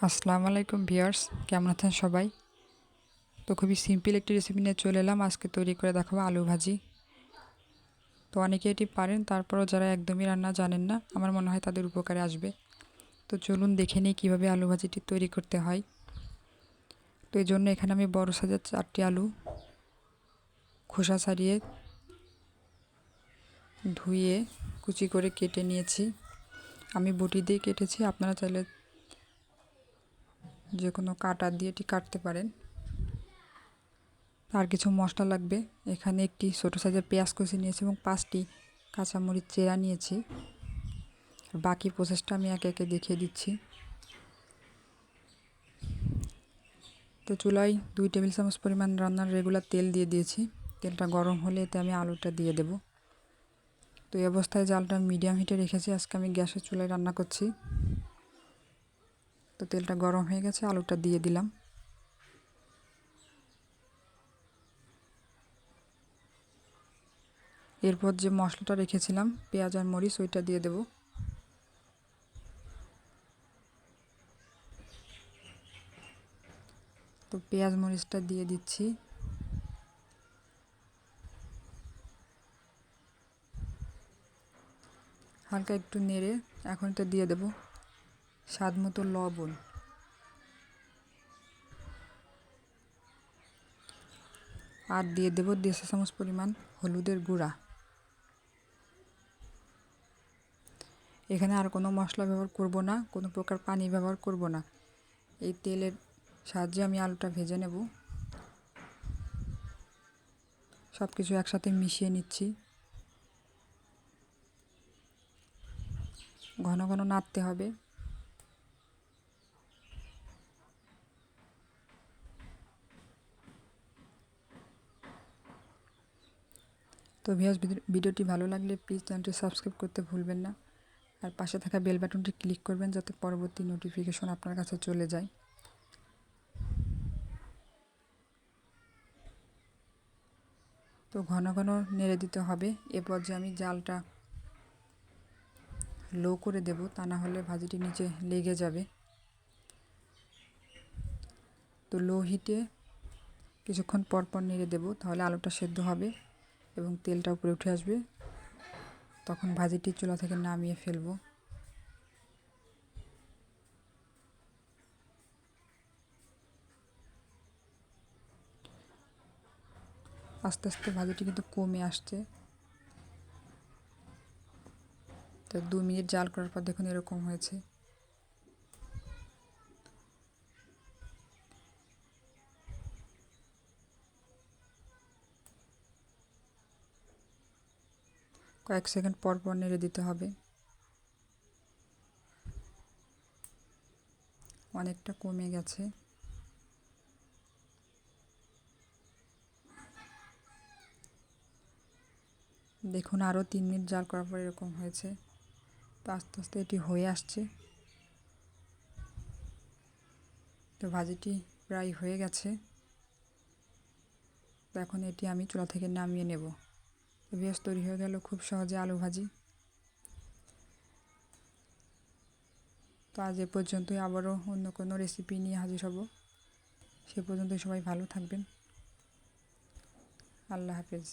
আসসালামু আলাইকুম ভিউয়ার্স, কেমন আছেন সবাই? তো খুবই সিম্পল একটি রেসিপি নিয়ে চলে এলাম। আজকে তৈরি করে দেখাবো আলু ভাজি। তো অনেকে এটি পারেন, তারপরও যারা একদমই রান্না জানেন না, আমার মনে হয় তাদের উপকারে আসবে। তো চলুন দেখে নিই কীভাবে আলু ভাজিটি তৈরি করতে হয়। তো এই জন্য এখানে আমি বড় সাইজের 4টি আলু খোসা ছাড়িয়ে ধুয়ে কুচি করে কেটে নিয়েছি। আমি বটি দিয়ে কেটেছি, আপনারা চাইলে যে কোনো কাটার দিয়ে এটি কাটতে পারেন। আর কিছু মশলা লাগবে। এখানে একটি ছোটো সাইজের পেঁয়াজ কুচি নিয়েছি এবং 5টি কাঁচামরিচ চেরা নিয়েছি। বাকি প্রসেসটা আমি একে একে দেখিয়ে দিচ্ছি। তো চুলায় 2 টেবিল চামচ পরিমাণ রান্নার রেগুলার তেল দিয়ে দিয়েছি। তেলটা গরম হলে এতে আমি আলুটা দিয়ে দেব। তো এই অবস্থায় জালটা মিডিয়াম হিটে রেখেছি। আজকে আমি গ্যাসের চুলায় রান্না করছি। তো তেলটা গরম হয়ে গেছে, আলুটা দিয়ে দিলাম। এরপর যে মশলাটা রেখেছিলাম পেঁয়াজ আর মরিচ, ওইটা দিয়ে দেব। তো পেঁয়াজ মরিচটা দিয়ে দিচ্ছি। হালকা একটু নেড়ে এখন এটা দিয়ে দেব স্বাদ মতো লবণ। আর দিয়ে দেব 1.5 চামচ পরিমাণ হলুদের গুঁড়া। এখানে আর কোনো মশলা ব্যবহার করব না, কোনো প্রকার পানি ব্যবহার করব না। এই তেলের সাহায্যে আমি আলুটা ভেজে নেব। সব কিছু একসাথে মিশিয়ে নিচ্ছি। ঘন ঘন নাড়তে হবে। তো ভিউয়ার্স, ভিডিওটি ভালো লাগলে প্লিজ চ্যানেলটি সাবস্ক্রাইব করতে ভুলবেন না। আর পাশে থাকা বেল বাটনটি ক্লিক করবেন যাতে পরবর্তী নোটিফিকেশন আপনার কাছে চলে যায়। তো ঘন ঘন নেড়ে দিতে হবে। এরপর যে আমি জালটা লো করে দেব, তা না হলে ভাজিটি নিচে লেগে যাবে। তো লো হিটে কিছুক্ষণ পর পর নেড়ে দেব, তাহলে আলুটা সেদ্ধ হবে এবং তেলটা উপরে উঠে আসবে। তখন ভাজিটি চুলা থেকে নামিয়ে ফেলব। আস্তে আস্তে ভাজিটি কিন্তু কমে আসছে। তো 2 মিনিট জাল করার পর দেখুন এরকম হয়েছে। কয়েক সেকেন্ড পর পর নেড়ে দিতে হবে। অনেকটা কমে গেছে। দেখুন আরও 3 মিনিট জাল করার পর এরকম হয়েছে। তো আস্তে আস্তে এটি হয়ে আসছে। তো ভাজিটি প্রায় হয়ে গেছে। তো এখন এটি আমি চুলা থেকে নামিয়ে নেব। তো বেশ তৈরি হয়ে গেল খুব সহজে আলু ভাজি। তো আজ এ পর্যন্তই, আবারও অন্য কোনো রেসিপি নিয়ে হাজির হব। সে পর্যন্ত সবাই ভালো থাকবেন। আল্লাহ হাফেজ।